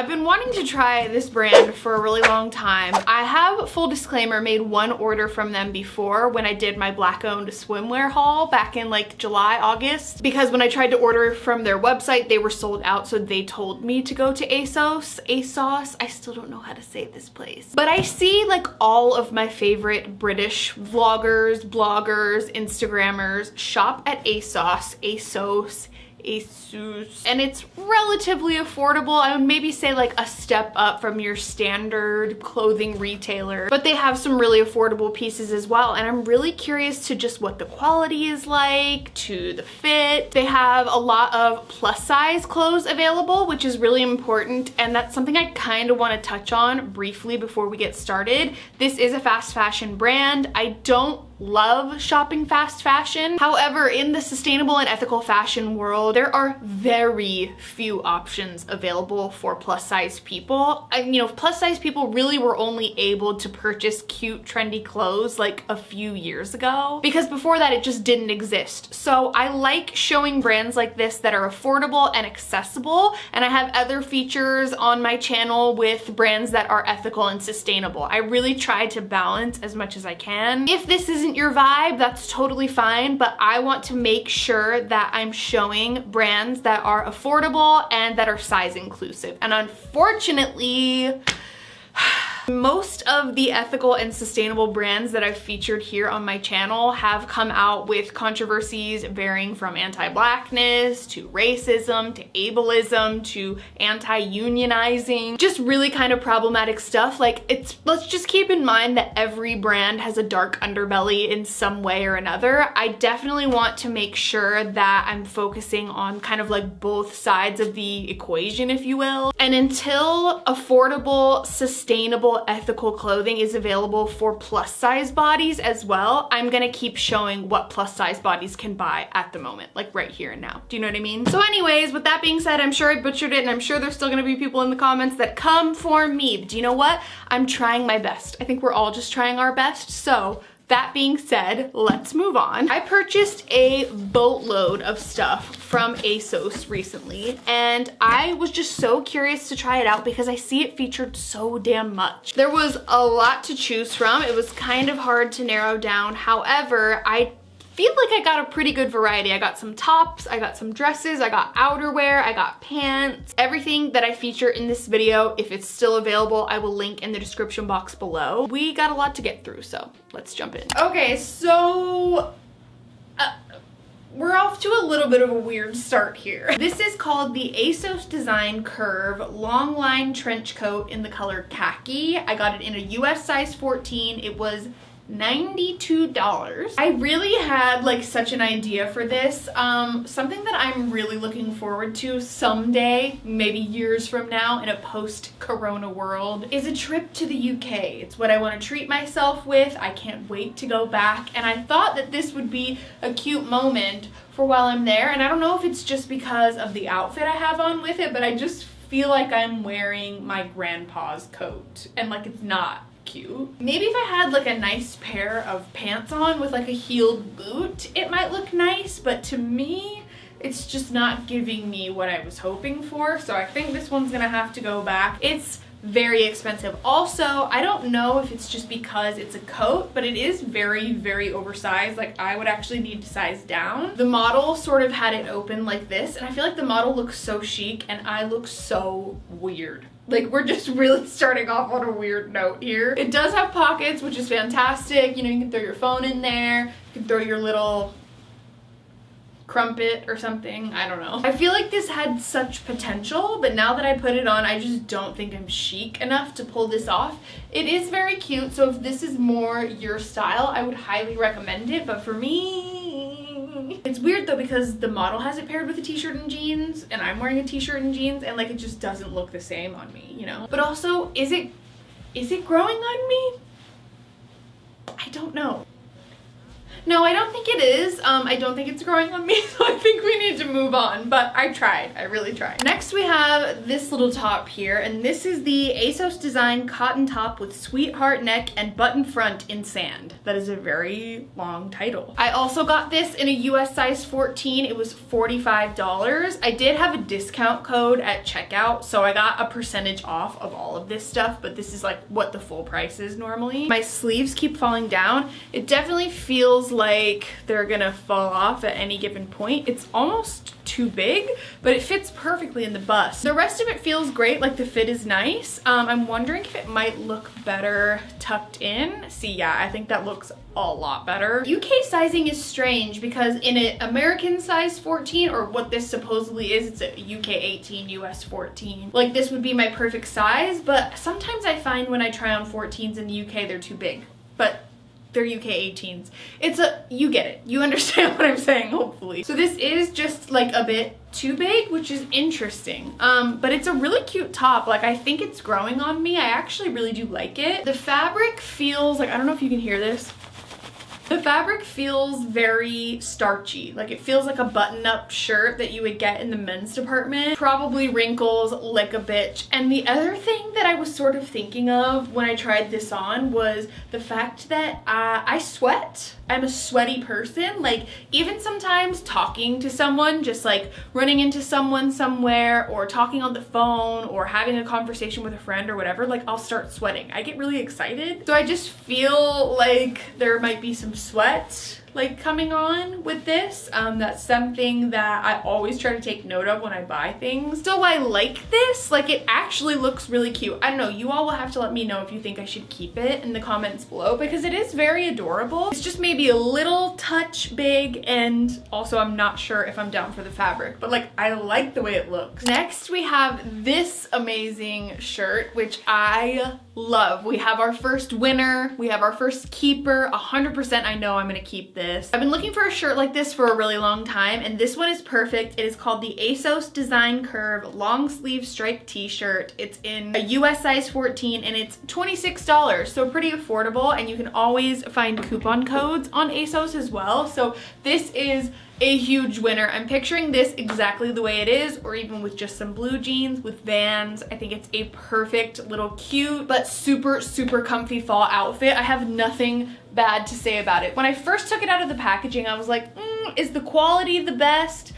I've been wanting to try this brand for a really long time. I have, full disclaimer, made one order from them before when I did my black owned swimwear haul back in like July, August, because when I tried to order from their website, they were sold out, so they told me to go to Asos. I still don't know how to say this place. But I see like all of my favorite British vloggers, bloggers, Instagrammers shop at Asos, and it's relatively affordable. I would maybe say like a step up from your standard clothing retailer, but they have some really affordable pieces as well, and I'm really curious to just what the quality is like, to the fit. They have a lot of plus size clothes available, which is really important, and that's something I kind of want to touch on briefly before we get started. This is a fast fashion brand. I don't love shopping fast fashion. However, in the sustainable and ethical fashion world, there are very few options available for plus size people. Plus size people really were only able to purchase cute, trendy clothes like a few years ago, because before that it just didn't exist. So I like showing brands like this that are affordable and accessible, and I have other features on my channel with brands that are ethical and sustainable. I really try to balance as much as I can. If this isn't your vibe, that's totally fine, but I want to make sure that I'm showing brands that are affordable and that are size inclusive. And unfortunately, most of the ethical and sustainable brands that I've featured here on my channel have come out with controversies varying from anti-blackness to racism to ableism to anti-unionizing, just really kind of problematic stuff. Let's just keep in mind that every brand has a dark underbelly in some way or another. I definitely want to make sure that I'm focusing on kind of like both sides of the equation, if you will. And until affordable, sustainable, ethical clothing is available for plus size bodies as well, I'm gonna keep showing what plus size bodies can buy at the moment, like right here and now. Do you know what I mean? So anyways, with that being said, I'm sure I butchered it, and I'm sure there's still gonna be people in the comments that come for me. But do you know what? I'm trying my best. I think we're all just trying our best. So that being said, let's move on. I purchased a boatload of stuff from Asos recently, and I was just so curious to try it out because I see it featured so damn much. There was a lot to choose from. It was kind of hard to narrow down. However, I feel like I got a pretty good variety. I got some tops, I got some dresses, I got outerwear, I got pants. Everything that I feature in this video, if it's still available, I will link in the description box below. We got a lot to get through, so let's jump in. Okay, so we're off to a little bit of a weird start here. This is called the Asos Design Curve Long Line Trench Coat in the color khaki. I got it in a US size 14. It was $92. I really had like such an idea for this. Something that I'm really looking forward to someday, maybe years from now in a post-corona world, is a trip to the UK. It's what I want to treat myself with. I can't wait to go back, and I thought that this would be a cute moment for while I'm there. And I don't know if it's just because of the outfit I have on with it, but I just feel like I'm wearing my grandpa's coat, and like it's not cute. Maybe if I had like a nice pair of pants on with like a heeled boot, it might look nice, but to me, it's just not giving me what I was hoping for. So I think this one's gonna have to go back. It's very expensive. Also, I don't know if it's just because it's a coat, but it is very, very oversized. Like I would actually need to size down. The model sort of had it open like this, and I feel like the model looks so chic and I look so weird. Like we're just really starting off on a weird note here. It does have pockets, which is fantastic. You know, you can throw your phone in there. You can throw your little crumpet or something. I don't know. I feel like this had such potential, but now that I put it on, I just don't think I'm chic enough to pull this off. It is very cute, so if this is more your style, I would highly recommend it, but for me, it's weird though because the model has it paired with a t-shirt and jeans, and I'm wearing a t-shirt and jeans, and like it just doesn't look the same on me, you know? But also, is it growing on me? I don't know. No, I don't think it is. I don't think it's growing on me, so I think we need to move on, but I tried. I really tried. Next we have this little top here, and this is the Asos design cotton top with sweetheart neck and button front in sand. That is a very long title. I also got this in a US size 14. It was $45. I did have a discount code at checkout, so I got a percentage off of all of this stuff, but this is like what the full price is normally. My sleeves keep falling down. It definitely feels like they're gonna fall off at any given point. It's almost too big, but it fits perfectly in the bust. The rest of it feels great, like the fit is nice. I'm wondering if it might look better tucked in. See, yeah, I think that looks a lot better. UK sizing is strange because in an American size 14, or what this supposedly is, it's a UK 18, US 14. Like this would be my perfect size, but sometimes I find when I try on 14s in the UK, they're too big. But they're UK 18s. You get it. You understand what I'm saying, hopefully. So this is just like a bit too big, which is interesting. But it's a really cute top. Like I think it's growing on me. I actually really do like it. The fabric feels like, I don't know if you can hear this. The fabric feels very starchy. Like it feels like a button-up shirt that you would get in the men's department. Probably wrinkles like a bitch. And the other thing that I was sort of thinking of when I tried this on was the fact that I sweat. I'm a sweaty person. Like even sometimes talking to someone, just like running into someone somewhere or talking on the phone or having a conversation with a friend or whatever, like I'll start sweating. I get really excited. So I just feel like there might be some sweat like coming on with this. That's something that I always try to take note of when I buy things. So I like this. Like it actually looks really cute. I don't know, you all will have to let me know if you think I should keep it in the comments below because it is very adorable. It's just maybe a little touch big, and also I'm not sure if I'm down for the fabric, but like I like the way it looks. Next we have this amazing shirt, which I love. We have our first winner. We have our first keeper. 100% I know I'm gonna keep this. I've been looking for a shirt like this for a really long time, and this one is perfect. It is called the Asos Design Curve long sleeve striped t-shirt. It's in a US size 14 and it's $26, so pretty affordable, and you can always find coupon codes on Asos as well. So this is a huge winner. I'm picturing this exactly the way it is, or even with just some blue jeans with Vans. I think it's a perfect little cute but super comfy fall outfit. I have nothing bad to say about it. When I first took it out of the packaging, I was like, is the quality the best?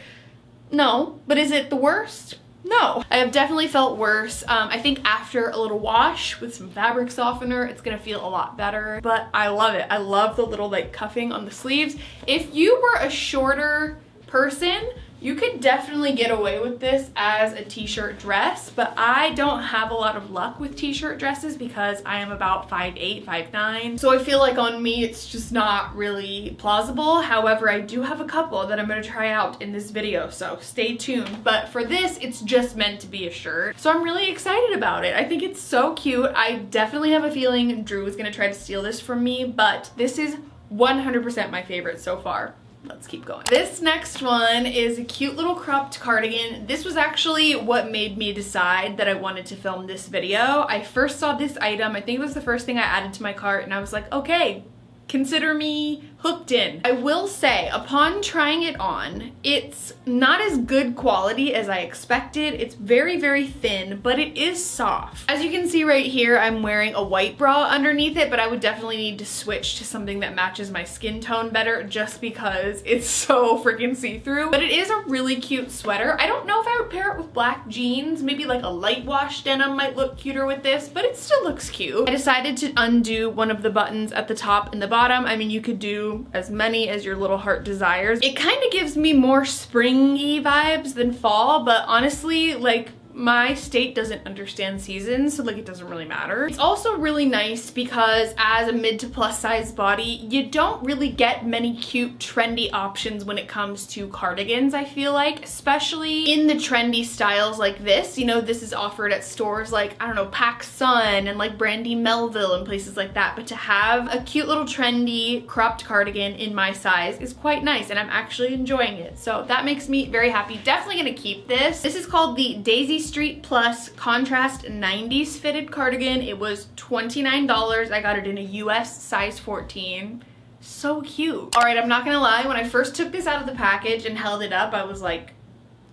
No. But is it the worst? No. I have definitely felt worse. I think after a little wash with some fabric softener, it's gonna feel a lot better, but I love it. I love the little like cuffing on the sleeves. If you were a shorter person, you could definitely get away with this as a t-shirt dress, but I don't have a lot of luck with t-shirt dresses because I am about 5'8", 5'9". So I feel like on me, it's just not really plausible. However, I do have a couple that I'm gonna try out in this video, so stay tuned. But for this, it's just meant to be a shirt. So I'm really excited about it. I think it's so cute. I definitely have a feeling Drew is gonna try to steal this from me, but this is 100% my favorite so far. Let's keep going. This next one is a cute little cropped cardigan. This was actually what made me decide that I wanted to film this video. I first saw this item, I think it was the first thing I added to my cart, and I was like, okay, consider me hooked in. I will say, upon trying it on, it's not as good quality as I expected. It's very thin, but it is soft. As you can see right here, I'm wearing a white bra underneath it, but I would definitely need to switch to something that matches my skin tone better just because it's so freaking see-through. But it is a really cute sweater. I don't know if I would pair it with black jeans. Maybe like a light wash denim might look cuter with this, but it still looks cute. I decided to undo one of the buttons at the top and the bottom. I mean, you could do as many as your little heart desires. It kind of gives me more springy vibes than fall, but honestly, like, my state doesn't understand seasons, so like it doesn't really matter. It's also really nice because as a mid to plus size body, you don't really get many cute trendy options when it comes to cardigans, I feel like, especially in the trendy styles like this. You know, this is offered at stores like, I don't know, PacSun and like Brandy Melville and places like that, but to have a cute little trendy cropped cardigan in my size is quite nice, and I'm actually enjoying it. So that makes me very happy. Definitely gonna keep this. This is called the Daisy Street Plus Contrast 90s Fitted Cardigan. It was $29. I got it in a US size 14. So cute. All right, I'm not gonna lie, when I first took this out of the package and held it up, I was like,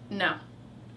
no.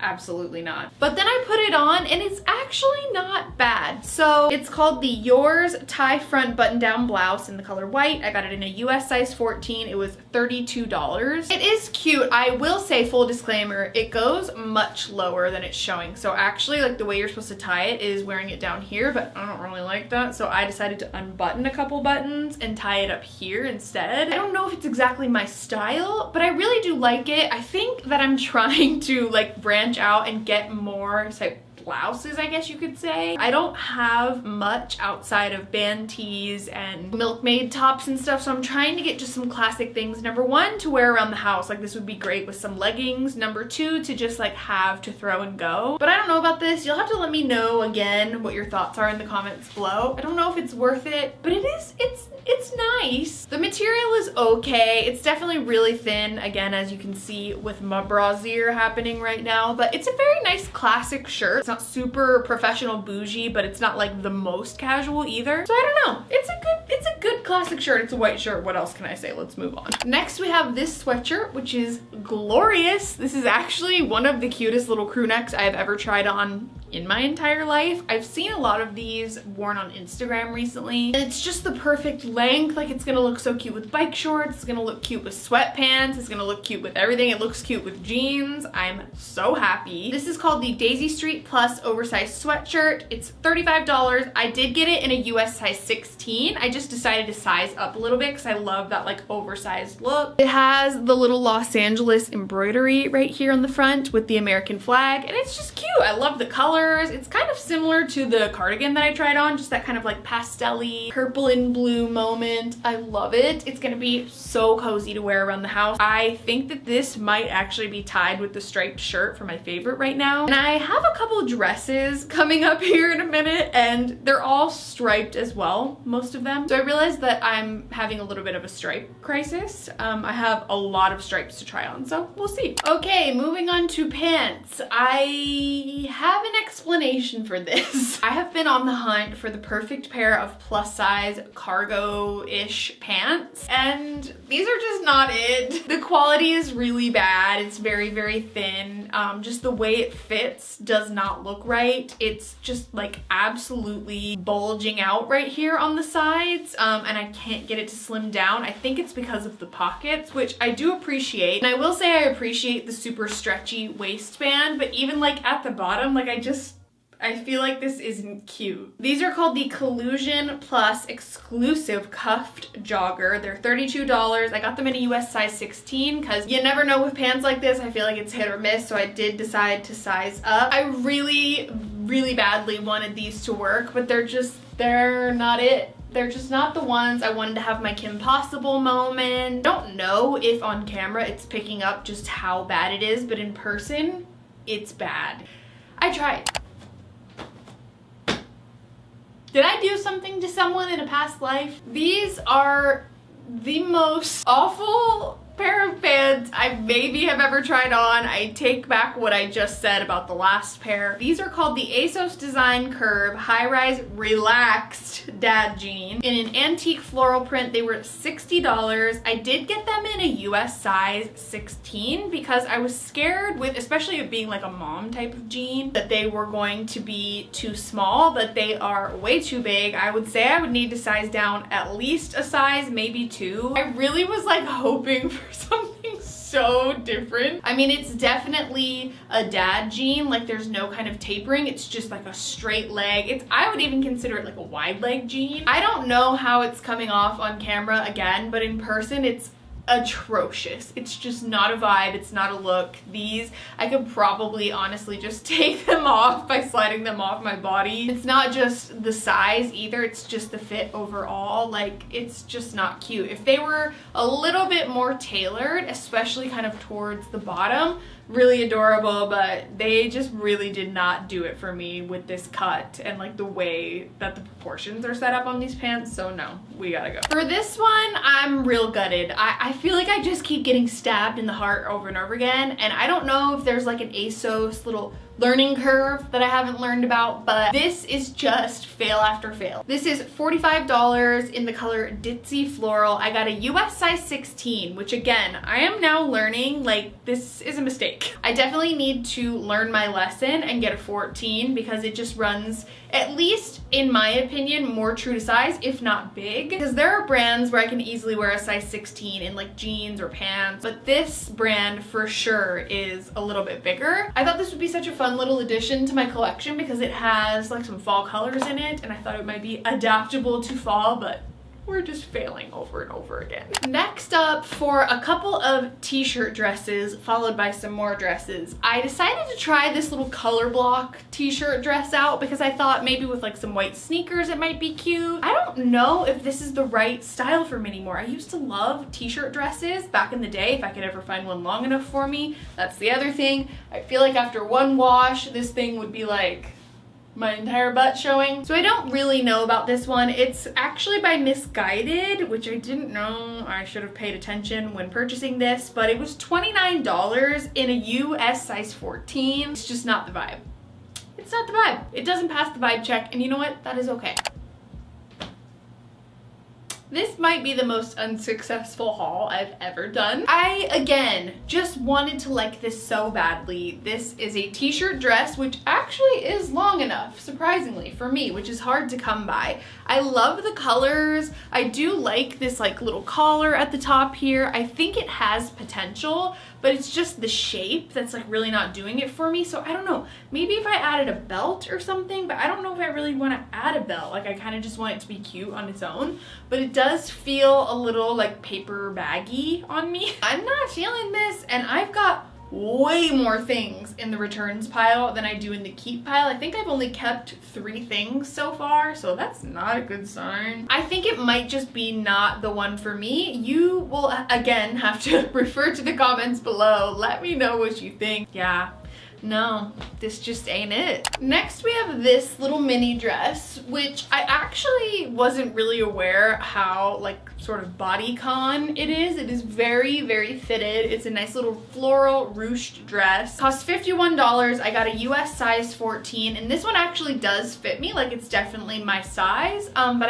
Absolutely not. But then I put it on and it's actually not bad. So it's called the Yours Tie Front Button Down Blouse in the color white. I got it in a US size 14. It was $32. It is cute. I will say, full disclaimer, it goes much lower than it's showing. So actually, like, the way you're supposed to tie it is wearing it down here, but I don't really like that. So I decided to unbutton a couple buttons and tie it up here instead. I don't know if it's exactly my style, but I really do like it. I think that I'm trying to like branch out and get more type blouses, I guess you could say. I don't have much outside of band tees and milkmaid tops and stuff, so I'm trying to get just some classic things. Number one, to wear around the house, like this would be great with some leggings. Number two, to just like have to throw and go. But I don't know about this. You'll have to let me know again what your thoughts are in the comments below. I don't know if it's worth it, but it's nice. The material is okay. It's definitely really thin, again, as you can see with my brassiere happening right now, but it's a very nice classic shirt. It's not super professional bougie, but it's not like the most casual either. So I don't know. It's a good classic shirt. It's a white shirt. What else can I say? Let's move on. Next we have this sweatshirt, which is glorious. This is actually one of the cutest little crew necks I've ever tried on in my entire life. I've seen a lot of these worn on Instagram recently, and it's just the perfect length. Like, it's gonna look so cute with bike shorts, it's gonna look cute with sweatpants, it's gonna look cute with everything. It looks cute with jeans. I'm so happy. This is called the Daisy Street Plus oversized sweatshirt. It's $35. I did get it in a US size 16. I just decided to size up a little bit because I love that like oversized look. It has the little Los Angeles embroidery right here on the front with the American flag, and it's just cute. I love the color. It's kind of similar to the cardigan that I tried on, just that kind of like pastel-y purple and blue moment. I love it. It's gonna be so cozy to wear around the house. I think that this might actually be tied with the striped shirt for my favorite right now. And I have a couple dresses coming up here in a minute, and they're all striped as well, most of them. So I realized that I'm having a little bit of a stripe crisis. I have a lot of stripes to try on, so we'll see. Okay, moving on to pants. I have an explanation for this. I have been on the hunt for the perfect pair of plus size cargo-ish pants, and these are just not it. The quality is really bad. It's very, very thin. Just the way it fits does not look right. It's just like absolutely bulging out right here on the sides, and I can't get it to slim down. I think it's because of the pockets, which I do appreciate. And I will say I appreciate the super stretchy waistband, but even like at the bottom, like I feel like this isn't cute. These are called the Collusion Plus Exclusive Cuffed Jogger. They're $32. I got them in a US size 16 because you never know with pants like this. I feel like it's hit or miss, so I did decide to size up. I really, really badly wanted these to work, but they're not it. They're just not the ones. I wanted to have my Kim Possible moment. I don't know if on camera it's picking up just how bad it is, but in person, it's bad. I tried. Did I do something to someone in a past life? These are the most awful pair of pants I maybe have ever tried on. I take back what I just said about the last pair. These are called the Asos Design Curve High-Rise Relaxed Dad Jean. In an antique floral print, they were $60. I did get them in a US size 16 because I was scared with, especially it being like a mom type of jean, that they were going to be too small, but they are way too big. I would say I would need to size down at least a size, maybe two. I really was like hoping for something so different. I mean, it's definitely a dad jean, like there's no kind of tapering. It's just like a straight leg. I would even consider it like a wide leg jean. I don't know how it's coming off on camera again, but in person it's atrocious. It's just not a vibe. It's not a look. These, I could probably honestly just take them off by sliding them off my body. It's not just the size either. It's just the fit overall. Like, it's just not cute. If they were a little bit more tailored, especially kind of towards the bottom, really adorable, but they just really did not do it for me with this cut and like the way that the proportions are set up on these pants. So no, we gotta go. For this one, I'm real gutted. I feel like I just keep getting stabbed in the heart over and over again, and I don't know if there's like an Asos little learning curve that I haven't learned about, but this is just fail after fail. This is $45 in the color Ditzy Floral. I got a US size 16, which again, I am now learning, like, this is a mistake. I definitely need to learn my lesson and get a 14 because it just runs, at least in my opinion, more true to size, if not big. Because there are brands where I can easily wear a size 16 in like jeans or pants, but this brand for sure is a little bit bigger. I thought this would be such a fun little addition to my collection because it has like some fall colors in it, and I thought it might be adaptable to fall, but we're just failing over and over again. Next up, for a couple of t-shirt dresses followed by some more dresses, I decided to try this little color block t-shirt dress out because I thought maybe with like some white sneakers it might be cute. I don't know if this is the right style for me anymore. I used to love t-shirt dresses back in the day, if I could ever find one long enough for me. That's the other thing. I feel like after one wash, this thing would be like my entire butt showing. So I don't really know about this one. It's actually by Misguided, which I didn't know. I should have paid attention when purchasing this, but it was $29 in a US size 14. It's just not the vibe. It's not the vibe. It doesn't pass the vibe check, and you know what? That is okay. This might be the most unsuccessful haul I've ever done. I, again, just wanted to like this so badly. This is a t-shirt dress, which actually is long enough, surprisingly, for me, which is hard to come by. I love the colors. I do like this like little collar at the top here. I think it has potential, but it's just the shape that's like really not doing it for me. So I don't know, maybe if I added a belt or something, but I don't know if I really want to add a belt. Like I kind of just want it to be cute on its own, but it does feel a little like paper baggy on me. I'm not feeling this, and I've got way more things in the returns pile than I do in the keep pile. I think I've only kept 3 things so far, so that's not a good sign. I think it might just be not the one for me. You will again have to refer to the comments below. Let me know what you think. Yeah. No, this just ain't it. Next we have this little mini dress, which I actually wasn't really aware how like sort of bodycon it is. It is very, very fitted. It's a nice little floral ruched dress. Cost $51. I got a US size 14, and this one actually does fit me. Like it's definitely my size, but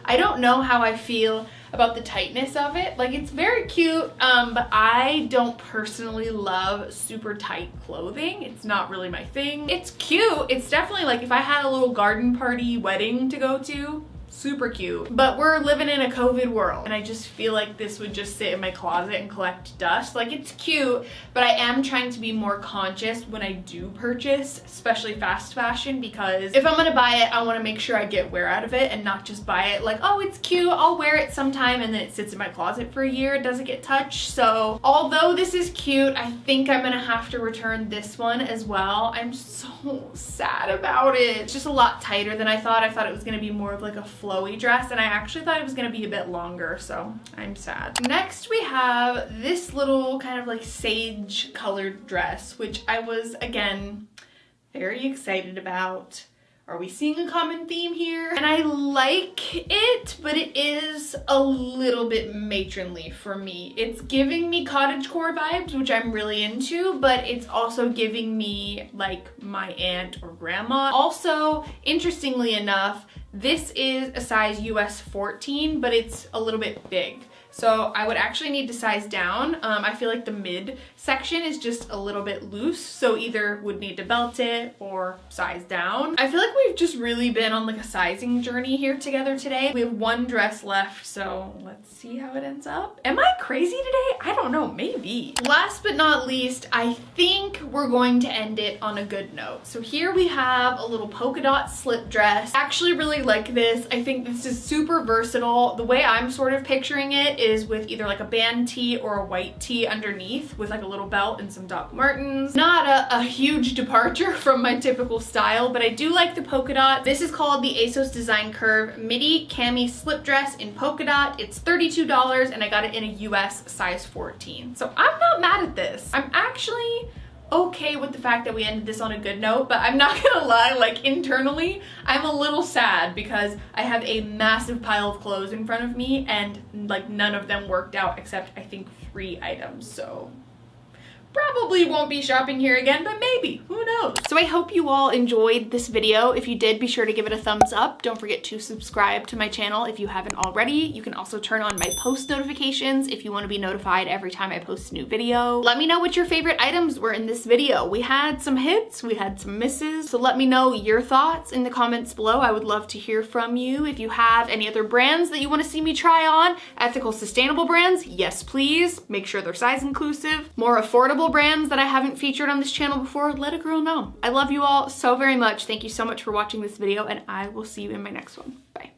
I don't know how I feel about the tightness of it. Like it's very cute, but I don't personally love super tight clothing. It's not really my thing. It's cute. It's definitely like if I had a little garden party wedding to go to, super cute. But we're living in a COVID world, and I just feel like this would just sit in my closet and collect dust. Like it's cute, but I am trying to be more conscious when I do purchase, especially fast fashion, because if I'm gonna buy it, I wanna make sure I get wear out of it and not just buy it like, oh, it's cute, I'll wear it sometime, and then it sits in my closet for a year, it doesn't get touched. So although this is cute, I think I'm gonna have to return this one as well. I'm so sad about it. It's just a lot tighter than I thought. I thought it was gonna be more of like a flowy dress, and I actually thought it was gonna be a bit longer, so I'm sad. Next we have this little kind of like sage colored dress, which I was again very excited about. Are we seeing a common theme here? And I like it, but it is a little bit matronly for me. It's giving me cottagecore vibes, which I'm really into, but it's also giving me like my aunt or grandma. Also, interestingly enough, this is a size US 14, but it's a little bit big. So I would actually need to size down. I feel like the mid section is just a little bit loose, so either would need to belt it or size down. I feel like we've just really been on like a sizing journey here together today. We have one dress left, so let's see how it ends up. Am I crazy today? I don't know, maybe. Last but not least, I think we're going to end it on a good note. So here we have a little polka dot slip dress. I actually really like this. I think this is super versatile. The way I'm sort of picturing it is with either like a band tee or a white tee underneath with like a little belt and some Doc Martens. Not a huge departure from my typical style, but I do like the polka dot. This is called the Asos Design Curve Midi Cami Slip Dress in polka dot. It's $32, and I got it in a US size 14. So I'm not mad at this. I'm actually okay with the fact that we ended this on a good note, but I'm not gonna lie, like internally, I'm a little sad because I have a massive pile of clothes in front of me, and like none of them worked out except I think 3 items, so Probably won't be shopping here again, but maybe, who knows? So I hope you all enjoyed this video. If you did, be sure to give it a thumbs up. Don't forget to subscribe to my channel if you haven't already. You can also turn on my post notifications if you want to be notified every time I post a new video. Let me know what your favorite items were in this video. We had some hits, we had some misses, so let me know your thoughts in the comments below. I would love to hear from you. If you have any other brands that you want to see me try on, ethical, sustainable brands, yes please. Make sure they're size inclusive. More affordable brands that I haven't featured on this channel before, let a girl know. I love you all so very much. Thank you so much for watching this video, and I will see you in my next one. Bye.